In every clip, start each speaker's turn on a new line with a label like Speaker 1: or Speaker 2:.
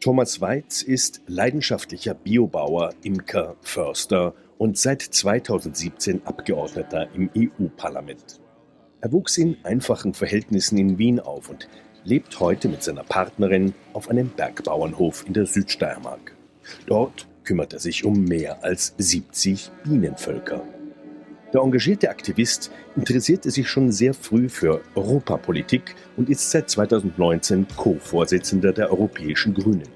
Speaker 1: Thomas Weitz ist leidenschaftlicher Biobauer, Imker, Förster und seit 2017 Abgeordneter im EU-Parlament. Er wuchs in einfachen Verhältnissen in Wien auf und lebt heute mit seiner Partnerin auf einem Bergbauernhof in der Südsteiermark. Dort kümmert er sich um mehr als 70 Bienenvölker. Der engagierte Aktivist interessierte sich schon sehr früh für Europapolitik und ist seit 2019 Co-Vorsitzender der Europäischen Grünen.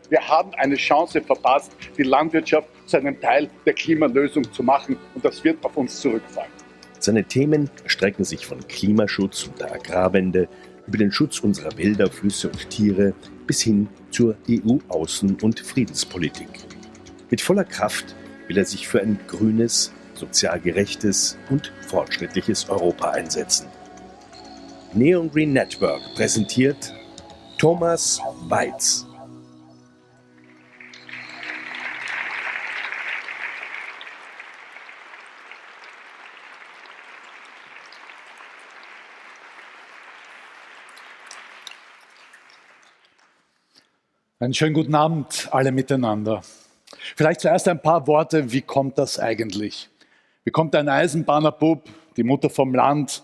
Speaker 2: Wir haben eine Chance verpasst, die Landwirtschaft zu einem Teil der Klimalösung zu machen, und das wird auf uns zurückfallen.
Speaker 1: Seine Themen erstrecken sich von Klimaschutz und der Agrarwende über den Schutz unserer Wälder, Flüsse und Tiere bis hin zur EU-Außen- und Friedenspolitik. Mit voller Kraft will er sich für ein grünes, sozial gerechtes und fortschrittliches Europa einsetzen. Neon Green Network präsentiert Thomas Weitz.
Speaker 3: Einen schönen guten Abend alle miteinander. Vielleicht zuerst ein paar Worte, wie kommt das eigentlich? Wie kommt ein Eisenbahnerbub, die Mutter vom Land,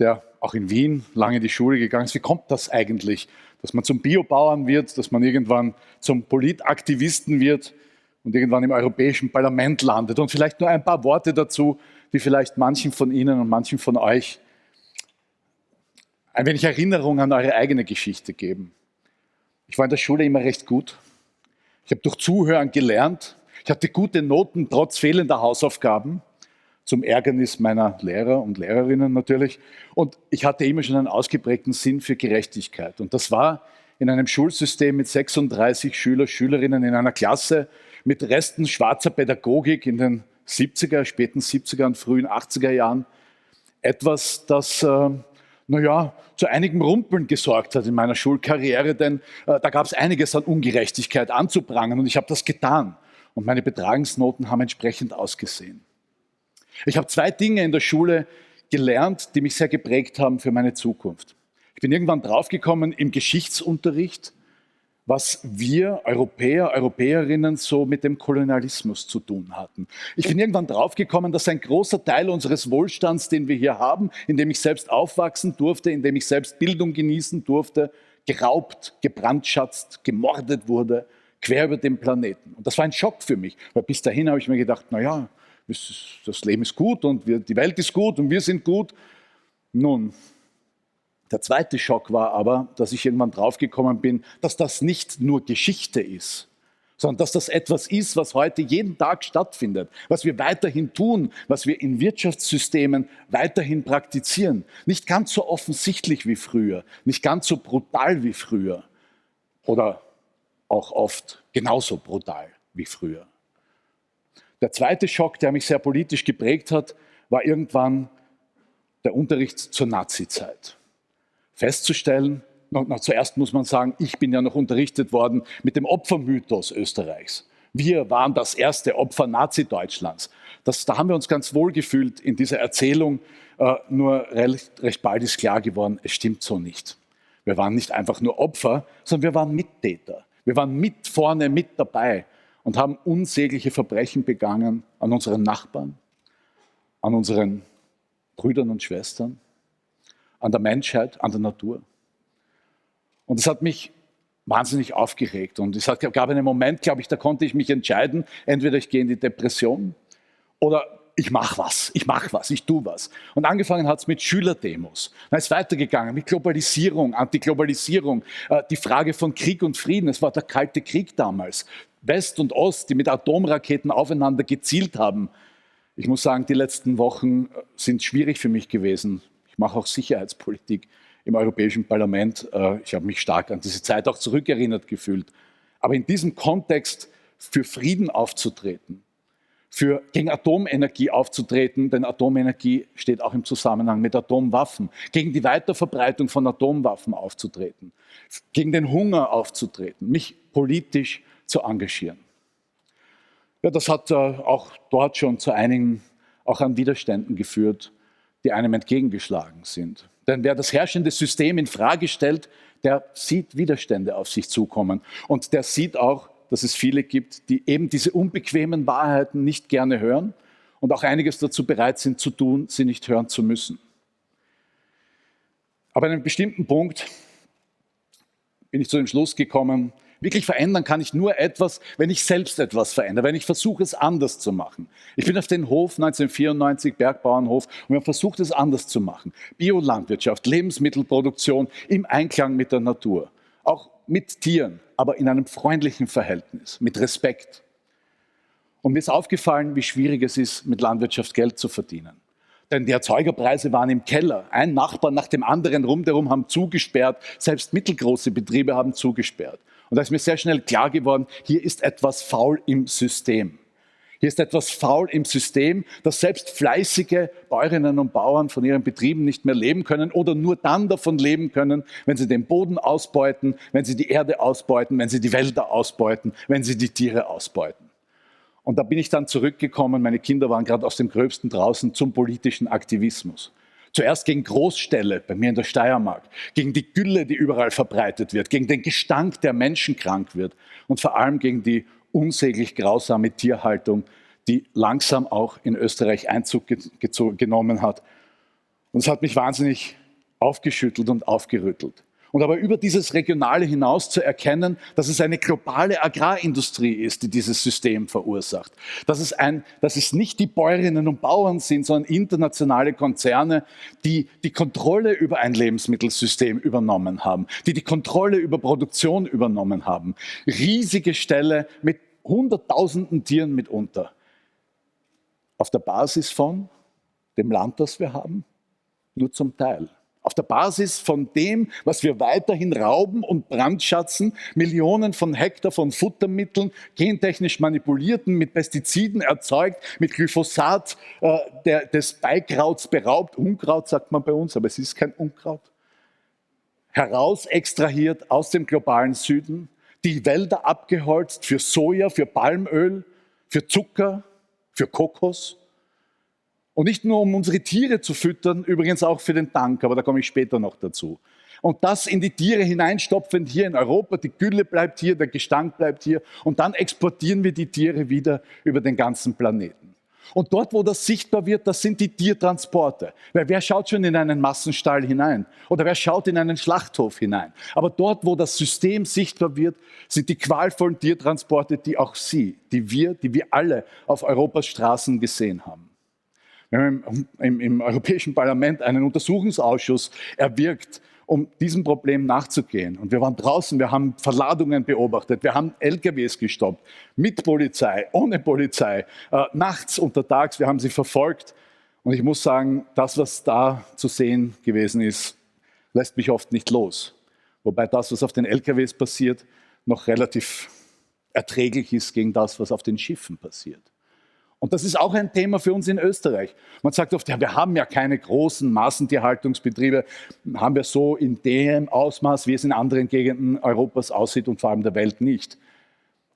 Speaker 3: der auch in Wien lange in die Schule gegangen ist, wie kommt das eigentlich, dass man zum Biobauern wird, dass man irgendwann zum Politaktivisten wird und irgendwann im Europäischen Parlament landet? Und vielleicht nur ein paar Worte dazu, die vielleicht manchen von Ihnen und manchen von euch ein wenig Erinnerung an eure eigene Geschichte geben. Ich war in der Schule immer recht gut. Ich habe durch Zuhören gelernt. Ich hatte gute Noten trotz fehlender Hausaufgaben, zum Ärgernis meiner Lehrer und Lehrerinnen natürlich. Und ich hatte immer schon einen ausgeprägten Sinn für Gerechtigkeit. Und das war in einem Schulsystem mit 36 Schüler, Schülerinnen in einer Klasse mit Resten schwarzer Pädagogik in den 70er, späten 70er und frühen 80er Jahren etwas, das zu einigem Rumpeln gesorgt hat in meiner Schulkarriere, denn da gab es einiges an Ungerechtigkeit anzuprangern und ich habe das getan. Und meine Betragensnoten haben entsprechend ausgesehen. Ich habe zwei Dinge in der Schule gelernt, die mich sehr geprägt haben für meine Zukunft. Ich bin irgendwann draufgekommen im Geschichtsunterricht, was wir Europäer, Europäerinnen so mit dem Kolonialismus zu tun hatten. Ich bin irgendwann draufgekommen, dass ein großer Teil unseres Wohlstands, den wir hier haben, in dem ich selbst aufwachsen durfte, in dem ich selbst Bildung genießen durfte, geraubt, gebrandschatzt, gemordet wurde, quer über den Planeten. Und das war ein Schock für mich, weil bis dahin habe ich mir gedacht, das Leben ist gut und die Welt ist gut und wir sind gut. Nun, der zweite Schock war aber, dass ich irgendwann draufgekommen bin, dass das nicht nur Geschichte ist, sondern dass das etwas ist, was heute jeden Tag stattfindet, was wir weiterhin tun, was wir in Wirtschaftssystemen weiterhin praktizieren. Nicht ganz so offensichtlich wie früher, nicht ganz so brutal wie früher oder auch oft genauso brutal wie früher. Der zweite Schock, der mich sehr politisch geprägt hat, war irgendwann der Unterricht zur Nazizeit. Festzustellen, zuerst muss man sagen, ich bin ja noch unterrichtet worden mit dem Opfermythos Österreichs. Wir waren das erste Opfer Nazi-Deutschlands. Da haben wir uns ganz wohl gefühlt in dieser Erzählung, nur recht bald ist klar geworden, es stimmt so nicht. Wir waren nicht einfach nur Opfer, sondern wir waren Mittäter. Wir waren mit vorne, mit dabei und haben unsägliche Verbrechen begangen an unseren Nachbarn, an unseren Brüdern und Schwestern, an der Menschheit, an der Natur. Und das hat mich wahnsinnig aufgeregt. Und es gab einen Moment, glaube ich, da konnte ich mich entscheiden, entweder ich gehe in die Depression oder ich mache was, ich tue was. Und angefangen hat es mit Schülerdemos. Dann ist es weitergegangen mit Globalisierung, Antiglobalisierung, die Frage von Krieg und Frieden. Es war der Kalte Krieg damals. West und Ost, die mit Atomraketen aufeinander gezielt haben. Ich muss sagen, die letzten Wochen sind schwierig für mich gewesen. Ich mache auch Sicherheitspolitik im Europäischen Parlament. Ich habe mich stark an diese Zeit auch zurückerinnert gefühlt. Aber in diesem Kontext für Frieden aufzutreten, gegen Atomenergie aufzutreten, denn Atomenergie steht auch im Zusammenhang mit Atomwaffen, gegen die Weiterverbreitung von Atomwaffen aufzutreten, gegen den Hunger aufzutreten, mich politisch zu engagieren. Ja, das hat auch dort schon zu einigen, auch an Widerständen geführt, die einem entgegengeschlagen sind. Denn wer das herrschende System in Frage stellt, der sieht Widerstände auf sich zukommen. Und der sieht auch, dass es viele gibt, die eben diese unbequemen Wahrheiten nicht gerne hören und auch einiges dazu bereit sind zu tun, sie nicht hören zu müssen. Aber an einem bestimmten Punkt bin ich zu dem Schluss gekommen, wirklich verändern kann ich nur etwas, wenn ich selbst etwas verändere, wenn ich versuche, es anders zu machen. Ich bin auf den Hof 1994, Bergbauernhof, und wir haben versucht, es anders zu machen. Biolandwirtschaft, Lebensmittelproduktion im Einklang mit der Natur. Auch mit Tieren, aber in einem freundlichen Verhältnis, mit Respekt. Und mir ist aufgefallen, wie schwierig es ist, mit Landwirtschaft Geld zu verdienen. Denn die Erzeugerpreise waren im Keller. Ein Nachbar nach dem anderen rundherum haben zugesperrt. Selbst mittelgroße Betriebe haben zugesperrt. Und da ist mir sehr schnell klar geworden, hier ist etwas faul im System. Hier ist etwas faul im System, dass selbst fleißige Bäuerinnen und Bauern von ihren Betrieben nicht mehr leben können oder nur dann davon leben können, wenn sie den Boden ausbeuten, wenn sie die Erde ausbeuten, wenn sie die Wälder ausbeuten, wenn sie die Tiere ausbeuten. Und da bin ich dann zurückgekommen, meine Kinder waren gerade aus dem Gröbsten draußen, zum politischen Aktivismus. Zuerst gegen Großställe, bei mir in der Steiermark, gegen die Gülle, die überall verbreitet wird, gegen den Gestank, der menschenkrank wird und vor allem gegen die unsäglich grausame Tierhaltung, die langsam auch in Österreich Einzug genommen hat. Und es hat mich wahnsinnig aufgeschüttelt und aufgerüttelt. Und aber über dieses Regionale hinaus zu erkennen, dass es eine globale Agrarindustrie ist, die dieses System verursacht. Dass es nicht die Bäuerinnen und Bauern sind, sondern internationale Konzerne, die die Kontrolle über ein Lebensmittelsystem übernommen haben, die die Kontrolle über Produktion übernommen haben. Riesige Ställe mit Hunderttausenden Tieren mitunter. Auf der Basis von dem Land, das wir haben, nur zum Teil. Auf der Basis von dem, was wir weiterhin rauben und brandschatzen, Millionen von Hektar von Futtermitteln, gentechnisch manipulierten, mit Pestiziden erzeugt, mit Glyphosat des Beikrauts beraubt, Unkraut sagt man bei uns, aber es ist kein Unkraut, heraus extrahiert aus dem globalen Süden, die Wälder abgeholzt für Soja, für Palmöl, für Zucker, für Kokos. Und nicht nur, um unsere Tiere zu füttern, übrigens auch für den Tank, aber da komme ich später noch dazu. Und das in die Tiere hineinstopfend hier in Europa, die Gülle bleibt hier, der Gestank bleibt hier und dann exportieren wir die Tiere wieder über den ganzen Planeten. Und dort, wo das sichtbar wird, das sind die Tiertransporte. Weil wer schaut schon in einen Massenstall hinein? Oder wer schaut in einen Schlachthof hinein? Aber dort, wo das System sichtbar wird, sind die qualvollen Tiertransporte, die auch Sie, die wir alle auf Europas Straßen gesehen haben. Wir haben im Europäischen Parlament einen Untersuchungsausschuss erwirkt, um diesem Problem nachzugehen. Und wir waren draußen, wir haben Verladungen beobachtet, wir haben LKWs gestoppt, mit Polizei, ohne Polizei, nachts, untertags, wir haben sie verfolgt. Und ich muss sagen, das, was da zu sehen gewesen ist, lässt mich oft nicht los. Wobei das, was auf den LKWs passiert, noch relativ erträglich ist gegen das, was auf den Schiffen passiert. Und das ist auch ein Thema für uns in Österreich. Man sagt oft, ja, wir haben ja keine großen Massentierhaltungsbetriebe, haben wir so in dem Ausmaß, wie es in anderen Gegenden Europas aussieht und vor allem der Welt nicht.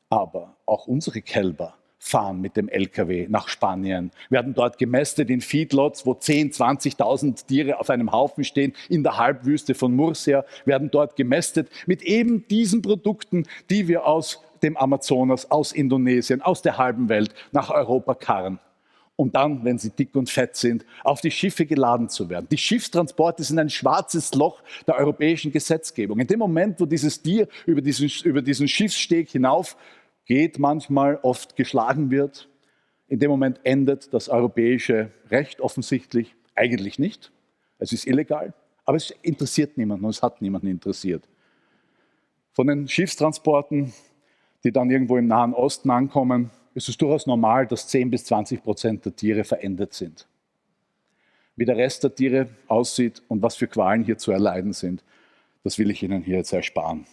Speaker 3: Aber auch unsere Kälber fahren mit dem LKW nach Spanien, werden dort gemästet in Feedlots, wo 10.000, 20.000 Tiere auf einem Haufen stehen, in der Halbwüste von Murcia, werden dort gemästet mit eben diesen Produkten, die wir aus dem Amazonas, aus Indonesien, aus der halben Welt nach Europa karren. Und dann, wenn sie dick und fett sind, auf die Schiffe geladen zu werden. Die Schiffstransporte sind ein schwarzes Loch der europäischen Gesetzgebung. In dem Moment, wo dieses Tier über diesen Schiffssteg hinauf geht, manchmal oft geschlagen wird, in dem Moment endet das europäische Recht offensichtlich eigentlich nicht. Es ist illegal, aber es interessiert niemanden und es hat niemanden interessiert. Von den Schiffstransporten, die dann irgendwo im Nahen Osten ankommen, ist es durchaus normal, dass 10-20% der Tiere verendet sind. Wie der Rest der Tiere aussieht und was für Qualen hier zu erleiden sind, das will ich Ihnen hier jetzt ersparen.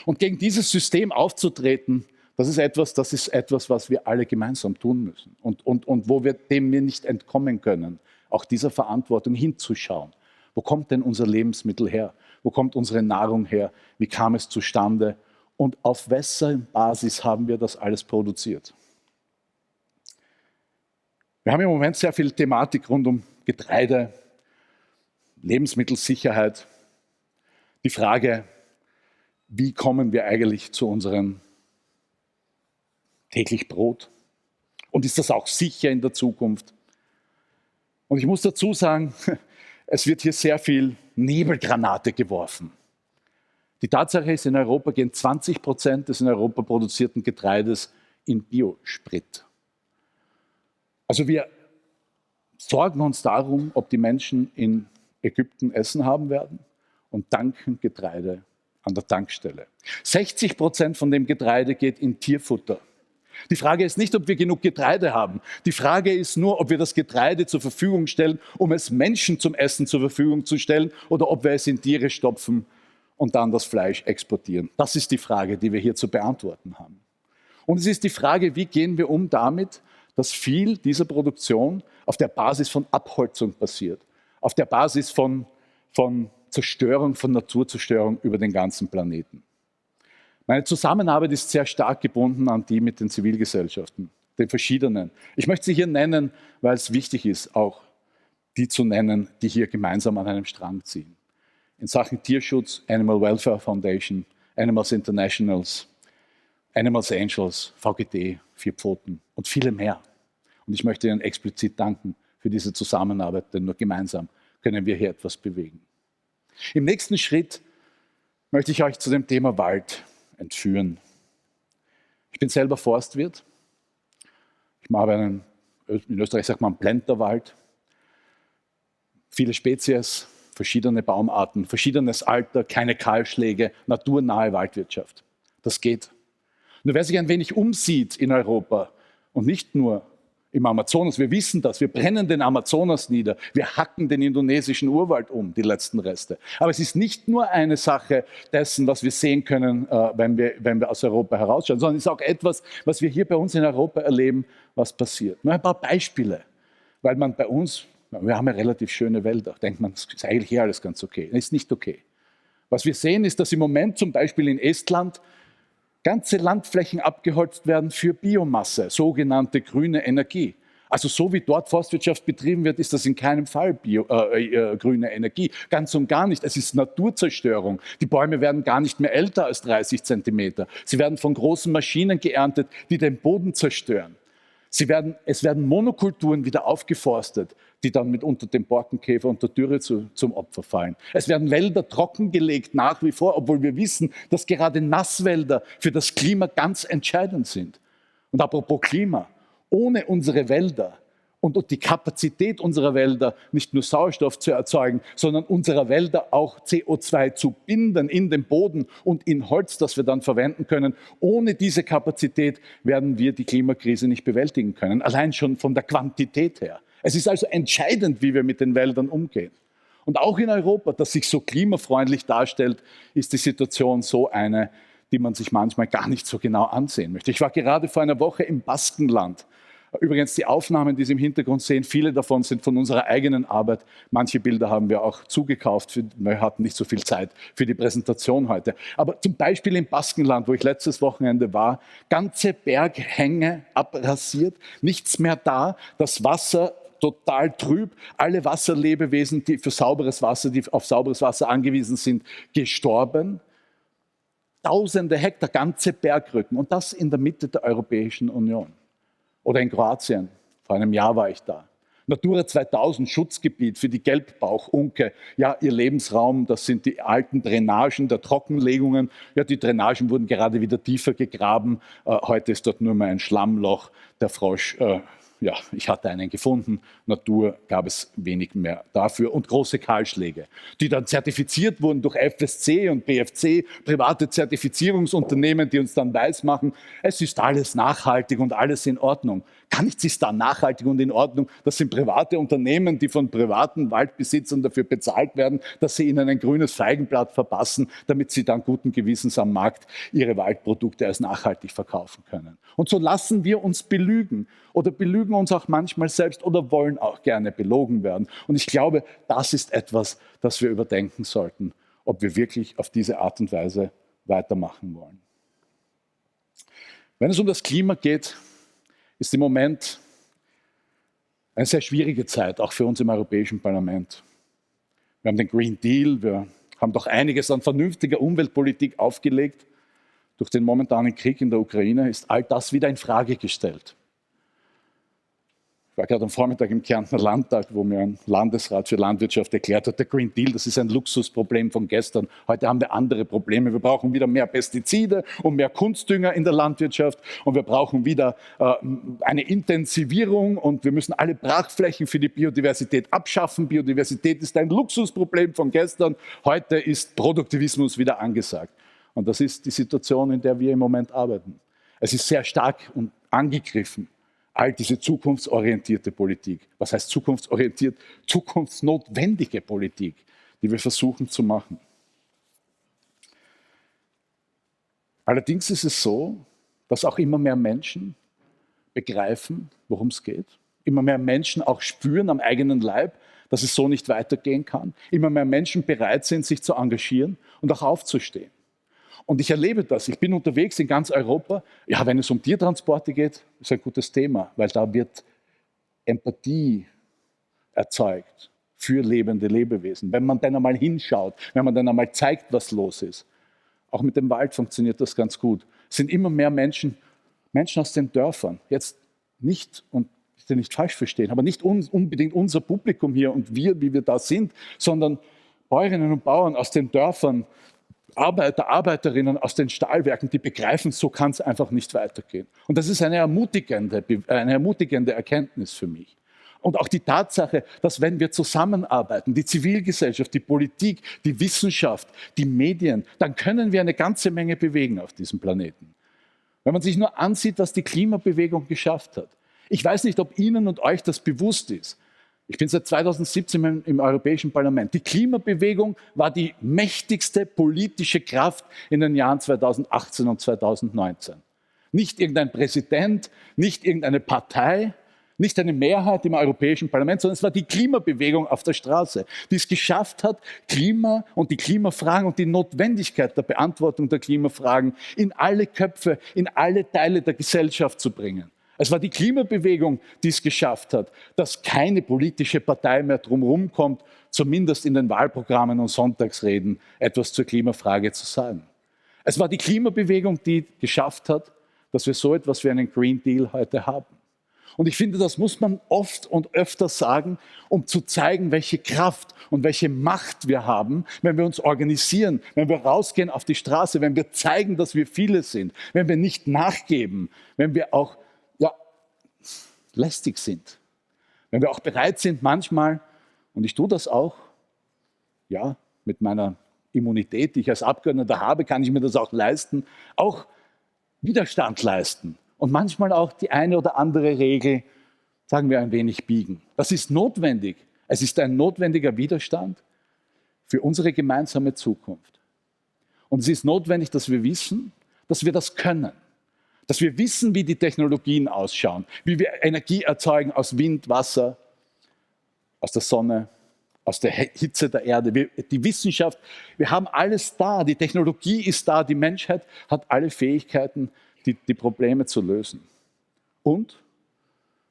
Speaker 3: Und gegen dieses System aufzutreten, das ist etwas, was wir alle gemeinsam tun müssen und wo wir dem nicht entkommen können, auch dieser Verantwortung hinzuschauen. Wo kommt denn unser Lebensmittel her? Wo kommt unsere Nahrung her? Wie kam es zustande? Und auf wessen Basis haben wir das alles produziert? Wir haben im Moment sehr viel Thematik rund um Getreide, Lebensmittelsicherheit. Die Frage, wie kommen wir eigentlich zu unserem täglich Brot? Und ist das auch sicher in der Zukunft? Und ich muss dazu sagen, es wird hier sehr viel Nebelgranate geworfen. Die Tatsache ist, in Europa gehen 20% des in Europa produzierten Getreides in Biosprit. Also wir sorgen uns darum, ob die Menschen in Ägypten Essen haben werden und tanken Getreide an der Tankstelle. 60% von dem Getreide geht in Tierfutter. Die Frage ist nicht, ob wir genug Getreide haben. Die Frage ist nur, ob wir das Getreide zur Verfügung stellen, um es Menschen zum Essen zur Verfügung zu stellen, oder ob wir es in Tiere stopfen und dann das Fleisch exportieren. Das ist die Frage, die wir hier zu beantworten haben. Und es ist die Frage, wie gehen wir um damit, dass viel dieser Produktion auf der Basis von Abholzung passiert, auf der Basis von Zerstörung, von Naturzerstörung über den ganzen Planeten. Meine Zusammenarbeit ist sehr stark gebunden an die mit den Zivilgesellschaften, den verschiedenen. Ich möchte sie hier nennen, weil es wichtig ist, auch die zu nennen, die hier gemeinsam an einem Strang ziehen. In Sachen Tierschutz, Animal Welfare Foundation, Animals Internationals, Animals Angels, VGT, Vier Pfoten und viele mehr. Und ich möchte Ihnen explizit danken für diese Zusammenarbeit, denn nur gemeinsam können wir hier etwas bewegen. Im nächsten Schritt möchte ich euch zu dem Thema Wald entführen. Ich bin selber Forstwirt. Ich habe in Österreich sagt man Plenterwald. Viele Spezies, verschiedene Baumarten, verschiedenes Alter, keine Kahlschläge, naturnahe Waldwirtschaft. Das geht. Nur wer sich ein wenig umsieht in Europa und nicht nur im Amazonas, wir wissen das, wir brennen den Amazonas nieder, wir hacken den indonesischen Urwald um, die letzten Reste. Aber es ist nicht nur eine Sache dessen, was wir sehen können, wenn wir aus Europa herausschauen, sondern es ist auch etwas, was wir hier bei uns in Europa erleben, was passiert. Nur ein paar Beispiele, weil man bei uns, wir haben ja relativ schöne Wälder, denkt man, es ist eigentlich hier alles ganz okay. Das ist nicht okay. Was wir sehen, ist, dass im Moment zum Beispiel in Estland ganze Landflächen abgeholzt werden für Biomasse, sogenannte grüne Energie. Also so wie dort Forstwirtschaft betrieben wird, ist das in keinem Fall grüne Energie. Ganz und gar nicht. Es ist Naturzerstörung. Die Bäume werden gar nicht mehr älter als 30 Zentimeter. Sie werden von großen Maschinen geerntet, die den Boden zerstören. Es werden Monokulturen wieder aufgeforstet, die dann mitunter dem Borkenkäfer und der Dürre zum Opfer fallen. Es werden Wälder trockengelegt nach wie vor, obwohl wir wissen, dass gerade Nasswälder für das Klima ganz entscheidend sind. Und apropos Klima, ohne unsere Wälder und die Kapazität unserer Wälder, nicht nur Sauerstoff zu erzeugen, sondern unserer Wälder auch CO2 zu binden in den Boden und in Holz, das wir dann verwenden können. Ohne diese Kapazität werden wir die Klimakrise nicht bewältigen können, allein schon von der Quantität her. Es ist also entscheidend, wie wir mit den Wäldern umgehen. Und auch in Europa, das sich so klimafreundlich darstellt, ist die Situation so eine, die man sich manchmal gar nicht so genau ansehen möchte. Ich war gerade vor einer Woche im Baskenland. Übrigens, die Aufnahmen, die Sie im Hintergrund sehen, viele davon sind von unserer eigenen Arbeit. Manche Bilder haben wir auch zugekauft. Wir hatten nicht so viel Zeit für die Präsentation heute. Aber zum Beispiel im Baskenland, wo ich letztes Wochenende war, ganze Berghänge abrasiert, nichts mehr da, das Wasser total trüb, alle Wasserlebewesen, die für sauberes Wasser, die auf sauberes Wasser angewiesen sind, gestorben. Tausende Hektar, ganze Bergrücken und das in der Mitte der Europäischen Union. Oder in Kroatien, vor einem Jahr war ich da. Natura 2000, Schutzgebiet für die Gelbbauchunke. Ja, ihr Lebensraum, das sind die alten Drainagen der Trockenlegungen. Ja, die Drainagen wurden gerade wieder tiefer gegraben. Heute ist dort nur mehr ein Schlammloch. Der Frosch, ja, ich hatte einen gefunden. Natur gab es wenig mehr dafür. Und große Kahlschläge, die dann zertifiziert wurden durch FSC und BFC, private Zertifizierungsunternehmen, die uns dann weismachen, es ist alles nachhaltig und alles in Ordnung. Gar nichts ist da nachhaltig und in Ordnung. Das sind private Unternehmen, die von privaten Waldbesitzern dafür bezahlt werden, dass sie ihnen ein grünes Feigenblatt verpassen, damit sie dann guten Gewissens am Markt ihre Waldprodukte als nachhaltig verkaufen können. Und so lassen wir uns belügen oder belügen uns auch manchmal selbst oder wollen auch gerne belogen werden. Und ich glaube, das ist etwas, das wir überdenken sollten, ob wir wirklich auf diese Art und Weise weitermachen wollen. Wenn es um das Klima geht, ist im Moment eine sehr schwierige Zeit, auch für uns im Europäischen Parlament. Wir haben den Green Deal, wir haben doch einiges an vernünftiger Umweltpolitik aufgelegt. Durch den momentanen Krieg in der Ukraine ist all das wieder in Frage gestellt. Ich war gerade am Vormittag im Kärntner Landtag, wo mir ein Landesrat für Landwirtschaft erklärt hat, der Green Deal, das ist ein Luxusproblem von gestern. Heute haben wir andere Probleme. Wir brauchen wieder mehr Pestizide und mehr Kunstdünger in der Landwirtschaft und wir brauchen wieder eine Intensivierung und wir müssen alle Brachflächen für die Biodiversität abschaffen. Biodiversität ist ein Luxusproblem von gestern. Heute ist Produktivismus wieder angesagt. Und das ist die Situation, in der wir im Moment arbeiten. Es ist sehr stark und angegriffen. All diese zukunftsorientierte Politik. Was heißt zukunftsorientiert? Zukunftsnotwendige Politik, die wir versuchen zu machen. Allerdings ist es so, dass auch immer mehr Menschen begreifen, worum es geht. Immer mehr Menschen auch spüren am eigenen Leib, dass es so nicht weitergehen kann. Immer mehr Menschen bereit sind, sich zu engagieren und auch aufzustehen. Und ich erlebe das. Ich bin unterwegs in ganz Europa. Ja, wenn es um Tiertransporte geht, ist ein gutes Thema, weil da wird Empathie erzeugt für lebende Lebewesen. Wenn man dann einmal hinschaut, wenn man dann einmal zeigt, was los ist. Auch mit dem Wald funktioniert das ganz gut. Es sind immer mehr Menschen aus den Dörfern. Jetzt nicht, und bitte nicht falsch verstehen, aber nicht unbedingt unser Publikum hier und wir, wie wir da sind, sondern Bäuerinnen und Bauern aus den Dörfern, Arbeiter, Arbeiterinnen aus den Stahlwerken, die begreifen, so kann es einfach nicht weitergehen. Und das ist eine ermutigende Erkenntnis für mich. Und auch die Tatsache, dass wenn wir zusammenarbeiten, die Zivilgesellschaft, die Politik, die Wissenschaft, die Medien, dann können wir eine ganze Menge bewegen auf diesem Planeten. Wenn man sich nur ansieht, was die Klimabewegung geschafft hat. Ich weiß nicht, ob Ihnen und euch das bewusst ist. Ich bin seit 2017 im Europäischen Parlament. Die Klimabewegung war die mächtigste politische Kraft in den Jahren 2018 und 2019. Nicht irgendein Präsident, nicht irgendeine Partei, nicht eine Mehrheit im Europäischen Parlament, sondern es war die Klimabewegung auf der Straße, die es geschafft hat, Klima und die Klimafragen und die Notwendigkeit der Beantwortung der Klimafragen in alle Köpfe, in alle Teile der Gesellschaft zu bringen. Es war die Klimabewegung, die es geschafft hat, dass keine politische Partei mehr drumherum kommt, zumindest in den Wahlprogrammen und Sonntagsreden etwas zur Klimafrage zu sagen. Es war die Klimabewegung, die geschafft hat, dass wir so etwas wie einen Green Deal heute haben. Und ich finde, das muss man oft und öfter sagen, um zu zeigen, welche Kraft und welche Macht wir haben, wenn wir uns organisieren, wenn wir rausgehen auf die Straße, wenn wir zeigen, dass wir viele sind, wenn wir nicht nachgeben, wenn wir auch lästig sind. Wenn wir auch bereit sind, manchmal, und ich tue das auch, ja, mit meiner Immunität, die ich als Abgeordneter habe, kann ich mir das auch leisten, auch Widerstand leisten und manchmal auch die eine oder andere Regel, sagen wir, ein wenig biegen. Das ist notwendig. Es ist ein notwendiger Widerstand für unsere gemeinsame Zukunft. Und es ist notwendig, dass wir wissen, dass wir das können. Dass wir wissen, wie die Technologien ausschauen, wie wir Energie erzeugen aus Wind, Wasser, aus der Sonne, aus der Hitze der Erde. Die Wissenschaft, wir haben alles da, die Technologie ist da, die Menschheit hat alle Fähigkeiten, die Probleme zu lösen. Und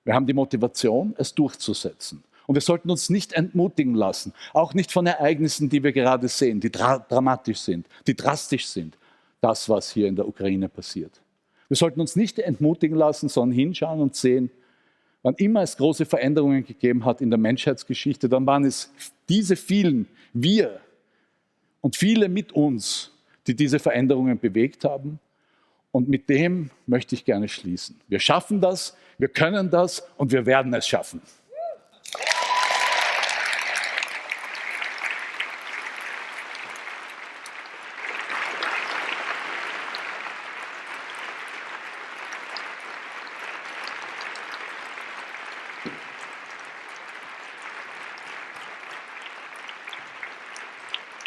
Speaker 3: wir haben die Motivation, es durchzusetzen. Und wir sollten uns nicht entmutigen lassen, auch nicht von Ereignissen, die wir gerade sehen, die dramatisch sind, die drastisch sind, das, was hier in der Ukraine passiert. Wir sollten uns nicht entmutigen lassen, sondern hinschauen und sehen, wann immer es große Veränderungen gegeben hat in der Menschheitsgeschichte, dann waren es diese vielen, wir und viele mit uns, die diese Veränderungen bewegt haben. Und mit dem möchte ich gerne schließen. Wir schaffen das, wir können das und wir werden es schaffen.